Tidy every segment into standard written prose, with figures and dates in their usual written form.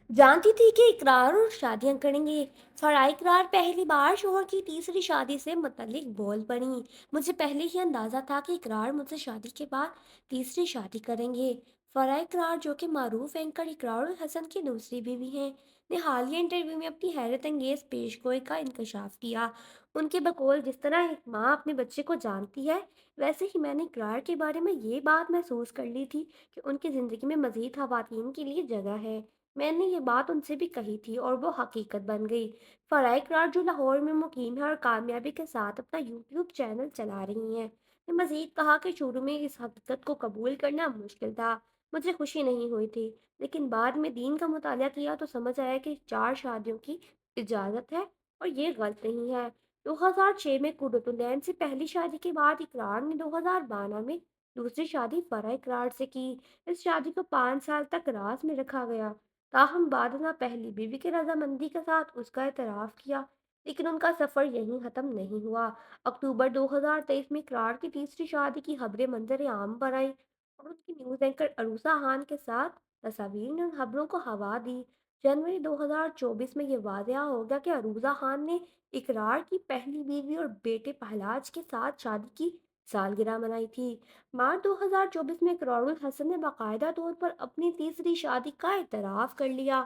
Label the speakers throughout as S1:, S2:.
S1: जानती थी कि इकरार और शादियां करेंगे। फराह इकरार पहली बार शोहर की तीसरी शादी से मुतल्लिक बोल पड़ी। मुझे पहले ही अंदाजा था कि इकरार मुझसे शादी के बाद तीसरी शादी करेंगे। फराह इकरार, जो कि मारूफ एंकर इकरारुल हसन की दूसरी बीवी हैं, ने हालिया इंटरव्यू में अपनी हैरत अंगेज पेशगोई का इंकशाफ किया। उनके बकौल, जिस तरह एक माँ अपने बच्चे को जानती है, वैसे ही मैंने इकरार के बारे में ये बात महसूस कर ली थी कि उनकी ज़िंदगी में मज़ीद ख़वातीन के लिए जगह है। मैंने ये बात उनसे भी कही थी और वो हकीकत बन गई। फराह इकरार, जो लाहौर में मुकीम है और कामयाबी के साथ अपना यूट्यूब चैनल चला रही हैं, ने मज़ीद कहा कि शुरू में इस हकीकत को कबूल करना मुश्किल था। मुझे खुशी नहीं हुई थी, लेकिन बाद में दीन का मुताला किया तो समझ आया कि 4 शादियों की इजाज़त है और ये गलत नहीं है। 2006 में कुर्रतुलैन से पहली शादी के बाद इकरार ने 2012 में दूसरी शादी फराह इकरार से की। इस शादी को 5 साल तक राज में रखा गया। ताहम बाद में पहली बीवी की रजामंदी के साथ उसका एतराफ़ किया, लेकिन उनका सफ़र यहीं ख़त्म नहीं हुआ। अक्टूबर 2023 में इकरार की तीसरी शादी की खबरें मंजर आम पर आईं और उनकी न्यूज़ एंकर अरूसा खान के साथ तस्वीर ने उन खबरों को हवा दी। जनवरी 2024 में ये वाक़या हो गया कि अरूजा खान ने इकरार की पहली बीवी और बेटे पहलाज के साथ शादी की सालगिरह मनाई थी। मार्च 2024 में इकरारुल हसन ने बाकायदा तौर पर अपनी तीसरी शादी का एतराफ़ कर लिया।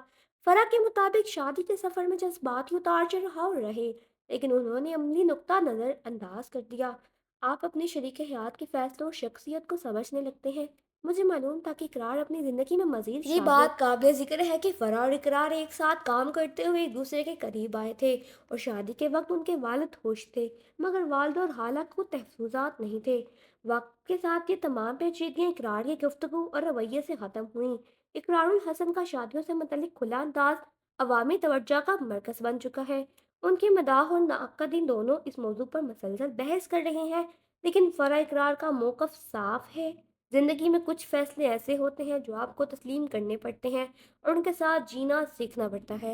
S1: फरा के मुताबिक शादी के सफ़र में जज्बाती उतार चढ़ाव रहे, लेकिन उन्होंने अमली नुक्ता नज़र अंदाज कर दिया। आप अपने शरीक हयात के फैसलों और शख्सियत को समझने लगते हैं। मुझे मालूम था कि इकरार अपनी ज़िंदगी में मज़ीद ये बात काबिल ज़िक्र है कि फरा और इकरार एक साथ काम करते हुए एक दूसरे के करीब आए थे और शादी के वक्त उनके वालिद खुश थे, मगर वालिद और खाला को तहफ़्फ़ुज़ात नहीं थे। वक्त के साथ ये तमाम पेचीदगियाँ इकरार की गुफ्तगू और रवैये से ख़त्म हुईं। इकरारुल हसन का शादियों से मुतल्लिक खुला अंदाज अवामी तवज्जो का मरकज़ बन चुका है। उनके मदाह और नाक़दीन दोनों इस मौजू पर मसलसल बहस कर रहे हैं, लेकिन फ़रा इकरार का मौक़िफ़ साफ़ है। ज़िंदगी में कुछ फ़ैसले ऐसे होते हैं जो आपको तस्लीम करने पड़ते हैं और उनके साथ जीना सीखना पड़ता है।